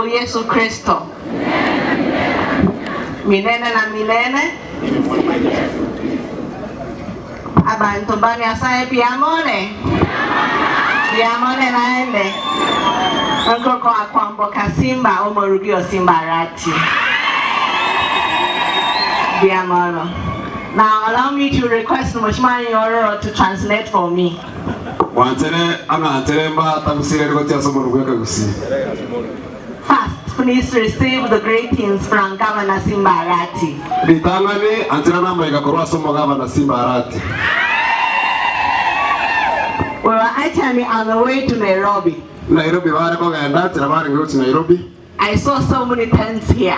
Tumsifu Yesu Kristo. Milele na milele. Abantu bani asaye piamone. Piamone naende. Nkoko akwamboka Simba omorugio Simba Arati. Piamono. Now allow me to request Mheshimiwa Osoro to translate for me. First, please receive the greetings from Governor Simba Arati. We were actually on the way to Nairobi. I saw so many tents here.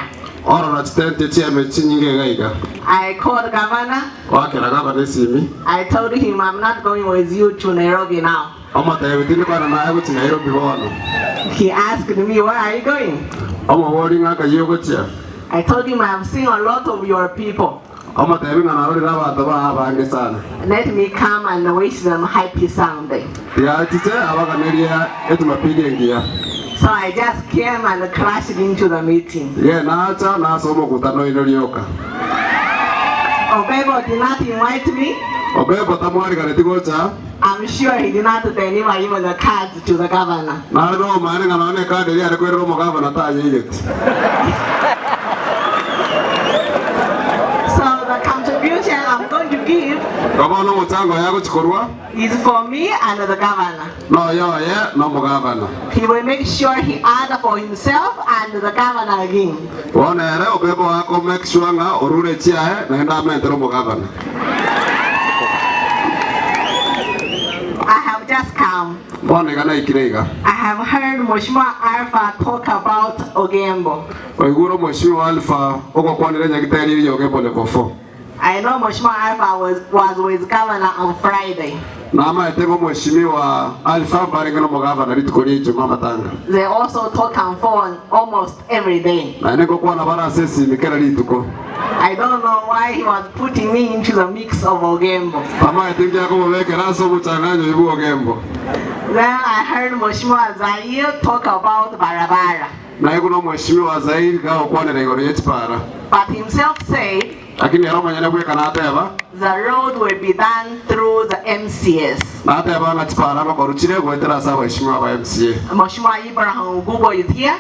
I called the governor. I told him I'm not going with you to Nairobi now. He asked me, where are you going? I told him I've seen a lot of your people. Let me come and wish them happy Sunday. So I just came and crashed into the meeting. Obebo did not invite me. I'm sure he did not deliver even the cards to the governor. I'm going to give is for me and the governor. He will make sure he adds for himself and the governor again. I have just come. I have heard Mheshimiwa Alpha talk about Ogembo. I know Mheshimiwa Alpha was with governor on Friday. They also talk on phone almost every day. I don't know why he was putting me into the mix of Ogembo. Then I heard Mheshimiwa Zaire talk about Barabara. But himself said the road will be done through the MCS. Mheshimiwa Ibrahim Gubo is here.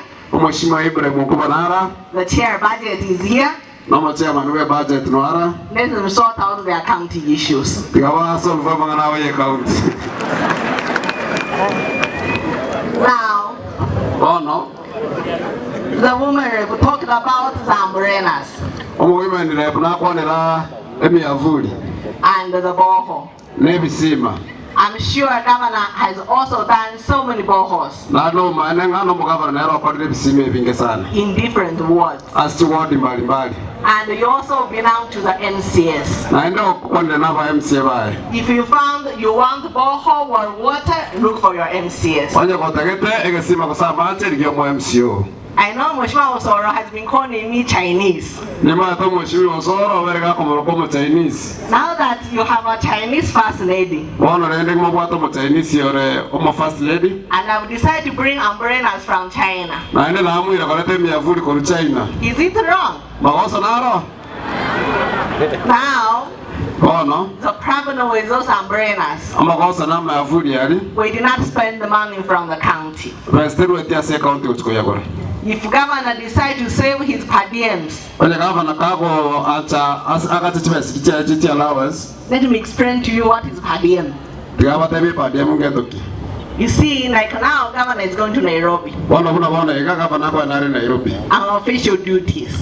The chair budget is here. Let them sort out their county issues. Now, the woman talked about the umbrellas and the borehole. I'm sure governor has also done so many boreholes in different wards. And you also belong to the MCS. If you found you want borehole or water, look for your MCS. I know Mheshimiwa Osoro has been calling me Chinese. Now that you have a Chinese first lady, and I've decided to bring umbrellas from China. Is it wrong? Now, the problem with those umbrellas, we did not spend the money from the county. If governor decides to save his per diems, let me explain to you what is per diem. You see, like now, governor is going to Nairobi on official duties.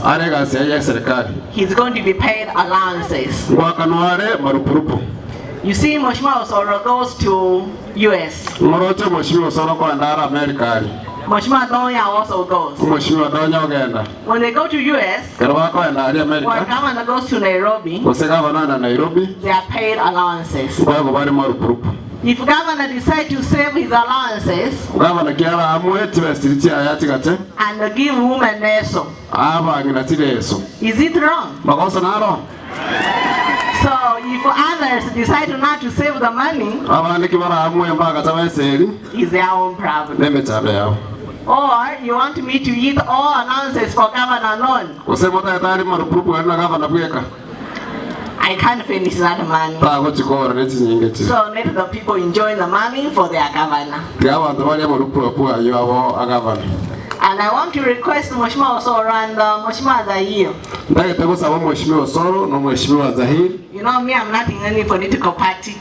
He's going to be paid allowances. You see, Mheshimiwa Osoro goes to US. Mheshimiwa Donya also goes. When they go to US, when governor goes to Nairobi, they are paid allowances. If governor decides to save his allowances and give women eso, is it wrong? So if others decide not to save the money, it's their own problem. Or you want me to eat all allowances for governor alone? I can't finish that money. So let the people enjoy the money for their governor. And I want to request Mheshimiwa Osoro and Mheshimiwa Zahir. You know me, I'm not in any political party.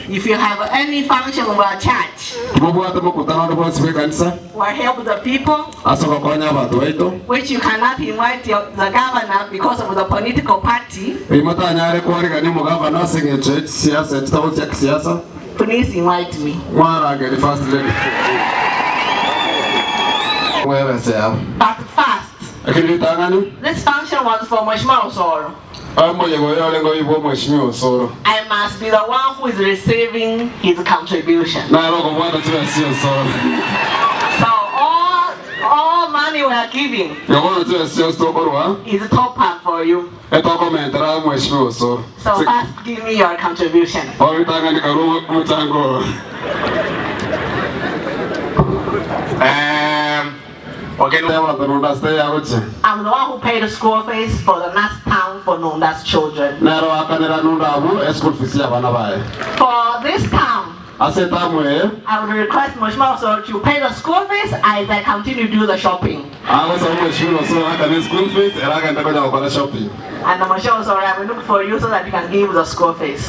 If you have any function of our church, or help the people, which you cannot invite the governor because of the political party, please invite me. But first, this function was for Mheshimiwa Osoro. I must be the one who is receiving his contribution. So all money we are giving is top up for you. So first give me your contribution. I'm the one who paid the school fees for the next town for Nunda's children. For this town, I would request Mheshimiwa Osoro to pay the school fees as I continue to do the shopping. And Mheshimiwa Osoro, I will look for you so that you can give the school fees.